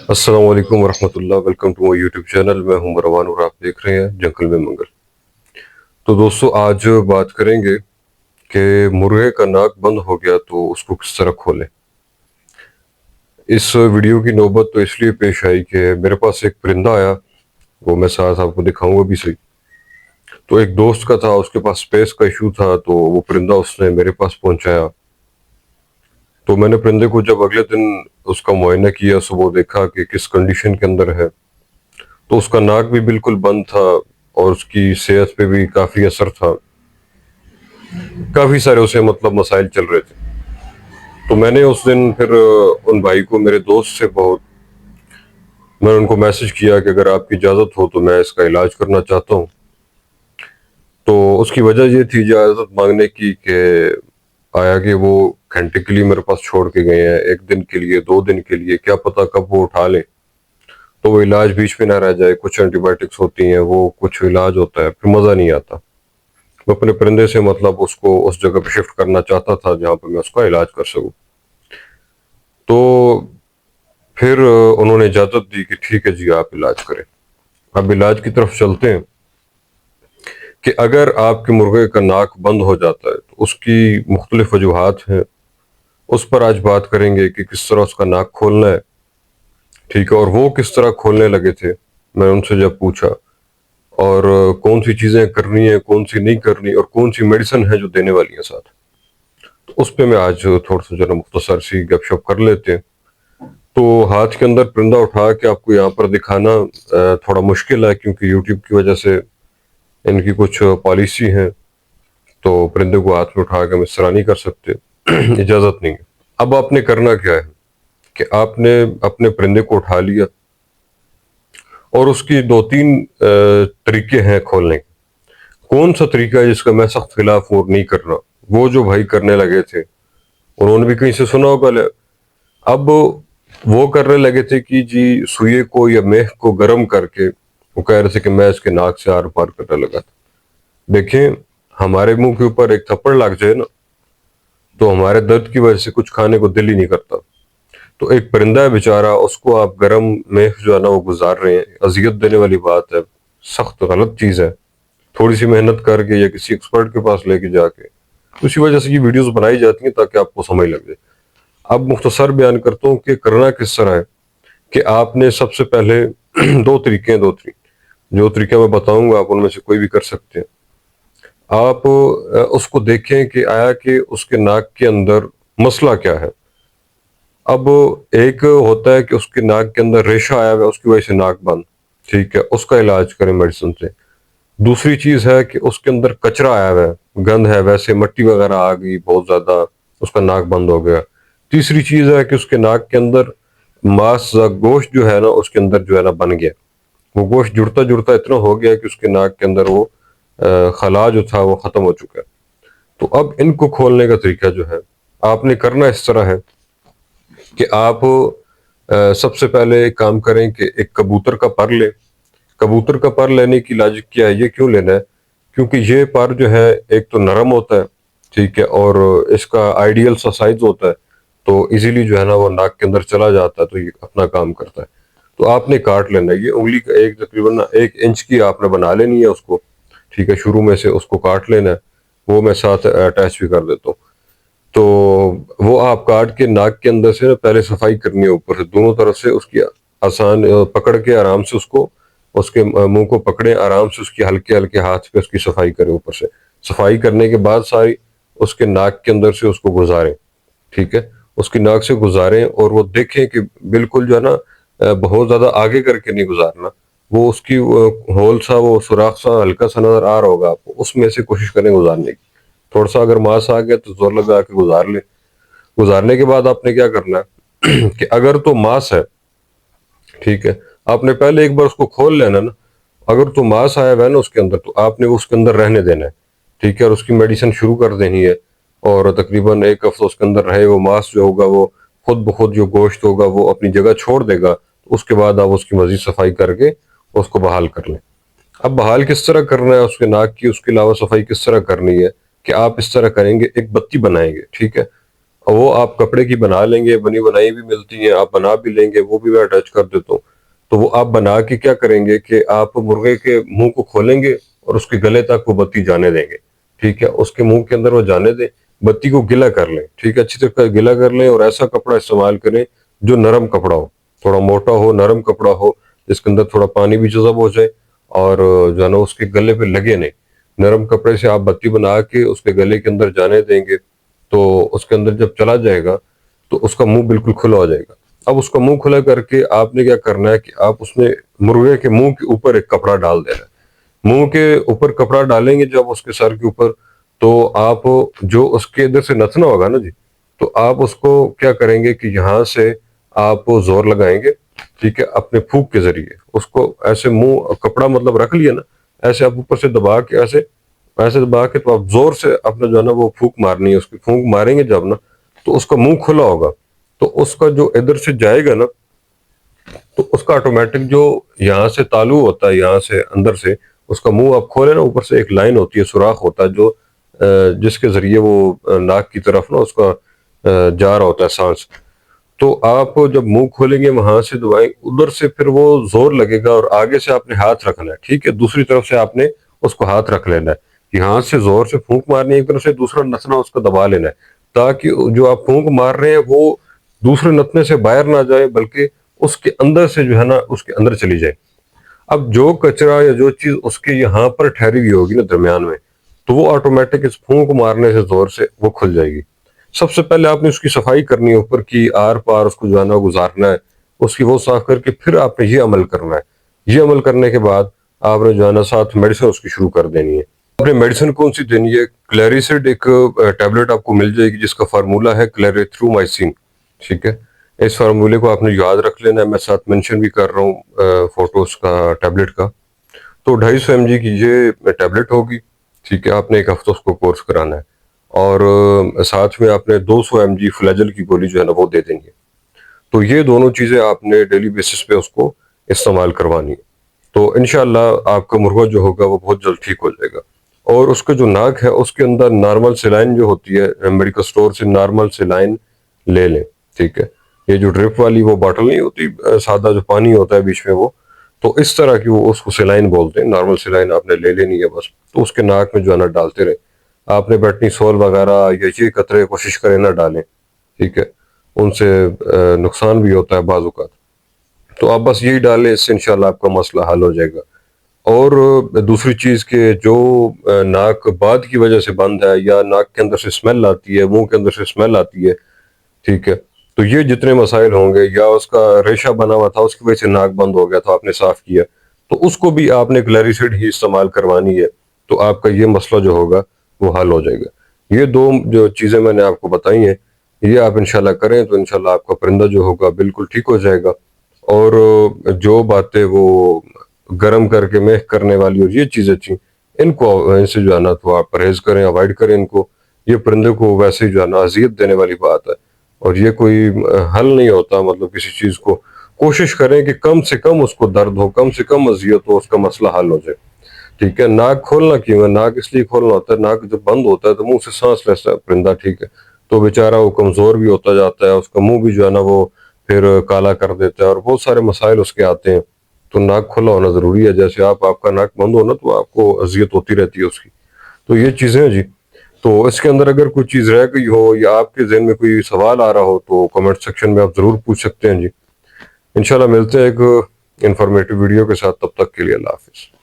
السلام علیکم ورحمۃ اللہ، welcome to my YouTube channel. میں ہوں مروان اور آپ دیکھ رہے ہیں جنگل میں منگل۔ تو دوستو، آج بات کریں گے کہ مرغے کا ناک بند ہو گیا تو اس کو کس طرح کھولیں۔ اس ویڈیو کی نوبت تو اس لیے پیش آئی کہ میرے پاس ایک پرندہ آیا، وہ میں ساتھ آپ کو دکھاؤں گا بھی صحیح۔ تو ایک دوست کا تھا، اس کے پاس سپیس کا ایشو تھا، تو وہ پرندہ اس نے میرے پاس پہنچایا۔ تو میں نے پرندے کو جب اگلے دن اس کا معائنہ کیا، صبح دیکھا کہ کس کنڈیشن کے اندر ہے، تو اس کا ناک بھی بالکل بند تھا اور اس کی صحت پہ بھی کافی اثر تھا، کافی سارے اسے مسائل چل رہے تھے۔ تو میں نے اس دن پھر ان بھائی کو، میرے دوست سے میں نے ان کو میسج کیا کہ اگر آپ کی اجازت ہو تو میں اس کا علاج کرنا چاہتا ہوں۔ تو اس کی وجہ یہ تھی اجازت مانگنے کی کہ آیا کہ وہ گھنٹے کے لیے میرے پاس چھوڑ کے گئے ہیں، ایک دن کے لیے، 2 دن کے لیے، کیا پتہ کب وہ اٹھا لیں، تو وہ علاج بیچ میں نہ رہ جائے۔ کچھ اینٹی بائیوٹکس ہوتی ہیں، وہ کچھ علاج ہوتا ہے، پھر مزہ نہیں آتا۔ میں اپنے پرندے سے اس کو اس جگہ پہ شفٹ کرنا چاہتا تھا جہاں پہ میں اس کا علاج کر سکوں۔ تو پھر انہوں نے اجازت دی کہ ٹھیک ہے جی، آپ علاج کریں۔ اب علاج کی طرف چلتے ہیں کہ اگر آپ کے مرغے کا ناک بند ہو جاتا ہے تو اس کی مختلف وجوہات ہیں، اس پر آج بات کریں گے کہ کس طرح اس کا ناک کھولنا ہے، ٹھیک ہے، اور وہ کس طرح کھولنے لگے تھے۔ میں ان سے جب پوچھا، اور کون سی چیزیں کرنی ہیں، کون سی نہیں کرنی، اور کون سی میڈیسن ہے جو دینے والی ہیں ساتھ، تو اس پہ میں آج تھوڑا سا مختصر سی گپ شپ کر لیتے ہیں۔ تو ہاتھ کے اندر پرندہ اٹھا کے آپ کو یہاں پر دکھانا تھوڑا مشکل ہے، کیونکہ یوٹیوب کی وجہ سے ان کی کچھ پالیسی ہیں، تو پرندے کو ہاتھ میں اٹھا کے ہم اس طرح نہیں کر سکتے، اجازت نہیں ہے۔ اب آپ نے کرنا کیا ہے کہ آپ نے اپنے پرندے کو اٹھا لیا، اور اس کی 2-3 طریقے ہیں کھولنے کے۔ کون سا طریقہ ہے جس کا میں سخت خلاف ہوں اور نہیں کرنا، وہ جو بھائی کرنے لگے تھے انہوں نے بھی کہیں سے سنا ہوگا۔ اب وہ کرنے لگے تھے کہ جی سوئے کو یا میخ کو گرم کر کے وہ کہہ رہے تھے کہ میں اس کے ناک سے آر پار کرنے لگا تھا۔ دیکھیں، ہمارے منہ کے اوپر ایک تھپڑ لگ جائے نا، تو ہمارے درد کی وجہ سے کچھ کھانے کو دل ہی نہیں کرتا۔ تو ایک پرندہ ہے بیچارہ، اس کو آپ گرم میخ جو ہے نا وہ گزار رہے ہیں، اذیت دینے والی بات ہے، سخت غلط چیز ہے۔ تھوڑی سی محنت کر کے یا کسی ایکسپرٹ کے پاس لے کے جا کے، اسی وجہ سے یہ ویڈیوز بنائی جاتی ہیں تاکہ آپ کو سمجھ لگ جائے۔ اب مختصر بیان کرتا ہوں کہ کرنا کس طرح ہے کہ آپ نے سب سے پہلے 2 طریقے ہیں، 2-3 جو طریقہ میں بتاؤں گا آپ ان میں سے کوئی بھی کر سکتے ہیں۔ آپ اس کو دیکھیں کہ آیا کہ اس کے ناک کے اندر مسئلہ کیا ہے۔ اب ایک ہوتا ہے کہ اس کے ناک کے اندر ریشہ آیا ہوا ہے، اس کی وجہ سے ناک بند، ٹھیک ہے، اس کا علاج کریں میڈیسن سے۔ دوسری چیز ہے کہ اس کے اندر کچرا آیا ہوا ہے، گند ہے، ویسے مٹی وغیرہ آ گئی بہت زیادہ، اس کا ناک بند ہو گیا۔ تیسری چیز ہے کہ اس کے ناک کے اندر ماس گوشت جو ہے نا، اس کے اندر جو ہے نا بن گیا، وہ گوشت جڑتا جڑتا اتنا ہو گیا کہ اس کے ناک کے اندر وہ خلا جو تھا وہ ختم ہو چکا ہے۔ تو اب ان کو کھولنے کا طریقہ جو ہے آپ نے کرنا اس طرح ہے کہ آپ سب سے پہلے ایک کام کریں کہ ایک کبوتر کا پر لیں۔ کبوتر کا پر لینے کی لاجک کیا ہے، یہ کیوں لینا ہے؟ کیونکہ یہ پر جو ہے ایک تو نرم ہوتا ہے، ٹھیک ہے، اور اس کا آئیڈیل سا سائز ہوتا ہے، تو ایزیلی جو ہے نا وہ ناک کے اندر چلا جاتا ہے، تو یہ اپنا کام کرتا ہے۔ تو آپ نے کاٹ لینا ہے، یہ انگلی کا تقریباً 1 انچ کی آپ نے بنا لینی ہے اس کو، ٹھیک ہے، شروع میں سے اس کو کاٹ لینا ہے، وہ میں ساتھ اٹیچ بھی کر دیتا ہوں۔ تو وہ آپ کاٹ کے ناک کے اندر سے نا پہلے صفائی کرنی ہے، اوپر سے دونوں طرف سے اس کی آسان پکڑ کے آرام سے اس کے منہ کو پکڑیں، آرام سے اس کی ہلکے ہلکے ہاتھ پہ اس کی صفائی کریں۔ اوپر سے صفائی کرنے کے بعد ساری اس کے ناک کے اندر سے اس کو گزاریں، ٹھیک ہے، اس کی ناک سے گزاریں، اور وہ دیکھیں کہ بالکل جو ہے نا بہت زیادہ آگے کر کے نہیں گزارنا، وہ اس کی ہول سا، وہ سوراخ سا ہلکا سا نظر آ رہا ہوگا آپ کو، اس میں سے کوشش کریں گزارنے کی۔ تھوڑا سا اگر ماس آ گیا تو زور لگا کے گزار لیں۔ گزارنے کے بعد آپ نے کیا کرنا ہے کہ اگر تو ماس ہے، ٹھیک ہے، آپ نے پہلے ایک بار اس کو کھول لینا نا، اگر تو ماس آیا ہوا ہے نا اس کے اندر، تو آپ نے اس کے اندر رہنے دینا ہے، ٹھیک ہے، اور اس کی میڈیسن شروع کر دینی ہے، اور تقریباً 1 ہفتہ اس کے اندر رہے، وہ ماس جو ہوگا وہ خود بخود جو گوشت ہوگا وہ اپنی جگہ چھوڑ دے گا۔ اس کے بعد آپ اس کی مزید صفائی کر کے اس کو بحال کر لیں۔ اب بحال کس طرح کرنا ہے اس کے ناک کی، اس کے علاوہ صفائی کس طرح کرنی ہے کہ آپ اس طرح کریں گے، ایک بتی بنائیں گے، ٹھیک ہے، وہ آپ کپڑے کی بنا لیں گے، بنی بنائی بھی ملتی ہیں، آپ بنا بھی لیں گے، وہ بھی میں اٹیچ کر دیتا ہوں. تو وہ آپ بنا کے کیا کریں گے کہ آپ مرغے کے منہ کو کھولیں گے اور اس کے گلے تک وہ بتی جانے دیں گے. ٹھیک ہے، اس کے منہ کے اندر وہ جانے دیں، بتی کو گلا کر لیں. ٹھیک ہے، اچھی طرح گلا کر لیں اور ایسا کپڑا استعمال کریں جو نرم کپڑا ہو، تھوڑا موٹا ہو، نرم کپڑا ہو، جس کے اندر تھوڑا پانی بھی جذب ہو جائے اور جو ہے نا اس کے گلے پہ لگے نہیں. نرم کپڑے سے آپ بتی بنا کے اس کے گلے کے اندر جانے دیں گے تو اس کے اندر جب چلا جائے گا تو اس کا منہ بالکل کھلا ہو جائے گا. اب اس کا منہ کھلا کر کے آپ نے کیا کرنا ہے کہ آپ اس میں مرغے کے منہ کے اوپر ایک کپڑا ڈال دینا ہے. منہ کے اوپر کپڑا ڈالیں گے جب اس کے سر کے اوپر، تو آپ جو اس کے ادھر سے نتنا ہوگا نا جی، تو آپ اس کو کیا کریں گے کہ یہاں سے آپ زور لگائیں گے. ٹھیک ہے، اپنے پھونک کے ذریعے اس کو ایسے منہ کپڑا مطلب رکھ لیا نا، ایسے آپ اوپر سے دبا کے ایسے دبا کے تو آپ زور سے اپنا جو ہے نا وہ پھونک مارنی ہے. اس کی پھونک ماریں گے جب نا تو اس کا منہ کھلا ہوگا، تو اس کا جو ادھر سے جائے گا نا تو اس کا آٹومیٹک جو یہاں سے تالو ہوتا ہے، یہاں سے اندر سے اس کا منہ آپ کھولے نا، اوپر سے ایک لائن ہوتی ہے، سوراخ ہوتا ہے جو جس کے ذریعے وہ ناک کی طرف نا اس کا جا رہا ہوتا ہے سانس. تو آپ جب منہ کھولیں گے وہاں سے دبائیں، ادھر سے پھر وہ زور لگے گا اور آگے سے آپ نے ہاتھ رکھنا ہے. ٹھیک ہے، دوسری طرف سے آپ نے اس کو ہاتھ رکھ لینا ہے کہ ہاتھ سے زور سے پھونک مارنی ہے ایک طرف سے، دوسرا نسنا اس کو دبا لینا ہے تاکہ جو آپ پھونک مار رہے ہیں وہ دوسرے نتنے سے باہر نہ جائے بلکہ اس کے اندر سے جو ہے نا اس کے اندر چلی جائے. اب جو کچرا یا جو چیز اس کے یہاں پر ٹھہری ہوئی ہوگی نا درمیان میں، تو وہ آٹومیٹک اس پھونک مارنے سے زور سے وہ کھل جائے گی. سب سے پہلے آپ نے اس کی صفائی کرنی ہے، اوپر کی آر پار اس کو جو ہے نا گزارنا ہے، اس کی وہ صاف کر کے پھر آپ نے یہ عمل کرنا ہے. یہ عمل کرنے کے بعد آپ نے جو ہے نا ساتھ میڈیسن اس کی شروع کر دینی ہے. آپ نے میڈیسن کون سی دینی ہے؟ کلیریسڈ ایک ٹیبلٹ آپ کو مل جائے گی جس کا فارمولہ ہے کلیریتھرومائسین. ٹھیک ہے، اس فارمولے کو آپ نے یاد رکھ لینا ہے، میں ساتھ منشن بھی کر رہا ہوں فوٹوز کا ٹیبلٹ کا. تو 250 mg کی یہ ٹیبلٹ ہوگی. ٹھیک ہے، آپ نے ایک ہفتہ اس کو کورس کرانا ہے اور ساتھ میں آپ نے 200 mg فلیجل کی گولی جو ہے نا وہ دے دیں گے. تو یہ دونوں چیزیں آپ نے ڈیلی بیسس پہ اس کو استعمال کروانی ہے. تو انشاءاللہ آپ کا مرغا جو ہوگا وہ بہت جلد ٹھیک ہو جائے گا. اور اس کا جو ناک ہے اس کے اندر نارمل سیلائن جو ہوتی ہے میڈیکل سٹور سے نارمل سیلائن لے لیں. ٹھیک ہے، یہ جو ڈرپ والی وہ باٹل نہیں ہوتی، سادہ جو پانی ہوتا ہے بیچ میں وہ، تو اس طرح کی وہ اس کو سیلائن بولتے ہیں. نارمل سیلائن آپ نے لے لینی ہے بس، تو اس کے ناک میں جو ہے نا ڈالتے رہے. آپ نے بیٹنی سول وغیرہ یا یہ قطرے کوشش کریں نہ ڈالیں. ٹھیک ہے، ان سے نقصان بھی ہوتا ہے بعض اوقات. تو آپ بس یہی ڈالیں، اس سے انشاءاللہ آپ کا مسئلہ حل ہو جائے گا. اور دوسری چیز کہ جو ناک بعد کی وجہ سے بند ہے یا ناک کے اندر سے اسمیل آتی ہے، منہ کے اندر سے اسمیل آتی ہے، ٹھیک ہے، تو یہ جتنے مسائل ہوں گے یا اس کا ریشہ بنا ہوا تھا اس کی وجہ سے ناک بند ہو گیا تو آپ نے صاف کیا، تو اس کو بھی آپ نے کلیریسڈ ہی استعمال کروانی ہے. تو آپ کا یہ مسئلہ جو ہوگا وہ حل ہو جائے گا. یہ دو جو چیزیں میں نے آپ کو بتائی ہیں یہ آپ انشاءاللہ کریں تو انشاءاللہ آپ کا پرندہ جو ہوگا بالکل ٹھیک ہو جائے گا. اور جو باتیں وہ گرم کر کے میخ کرنے والی اور یہ چیزیں تھیں ان کو ان سے جو ہے نا تو آپ پرہیز کریں، اوائڈ کریں ان کو. یہ پرندے کو ویسے ہی جو ہے نا اذیت دینے والی بات ہے اور یہ کوئی حل نہیں ہوتا. مطلب کسی چیز کو کوشش کریں کہ کم سے کم اس کو درد ہو، کم سے کم اذیت ہو، اس کا مسئلہ حل ہو جائے. ٹھیک ہے، ناک کھولنا کیوں ہے؟ ناک اس لیے کھولنا ہوتا ہے، ناک جب بند ہوتا ہے تو منہ سے سانس لیتا ہے پرندہ. ٹھیک ہے، تو بیچارہ وہ کمزور بھی ہوتا جاتا ہے، اس کا منہ بھی جو ہے نا وہ پھر کالا کر دیتا ہے اور بہت سارے مسائل اس کے آتے ہیں. تو ناک کھلا ہونا ضروری ہے. جیسے آپ کا ناک بند ہونا تو آپ کو اذیت ہوتی رہتی ہے اس کی. تو یہ چیزیں ہیں جی. تو اس کے اندر اگر کوئی چیز رہ گئی ہو یا آپ کے ذہن میں کوئی سوال آ رہا ہو تو کمنٹ سیکشن میں آپ ضرور پوچھ سکتے ہیں جی. انشاءاللہ ملتے ہیں ایک انفارمیٹیو ویڈیو کے ساتھ، تب تک کے لیے اللہ حافظ.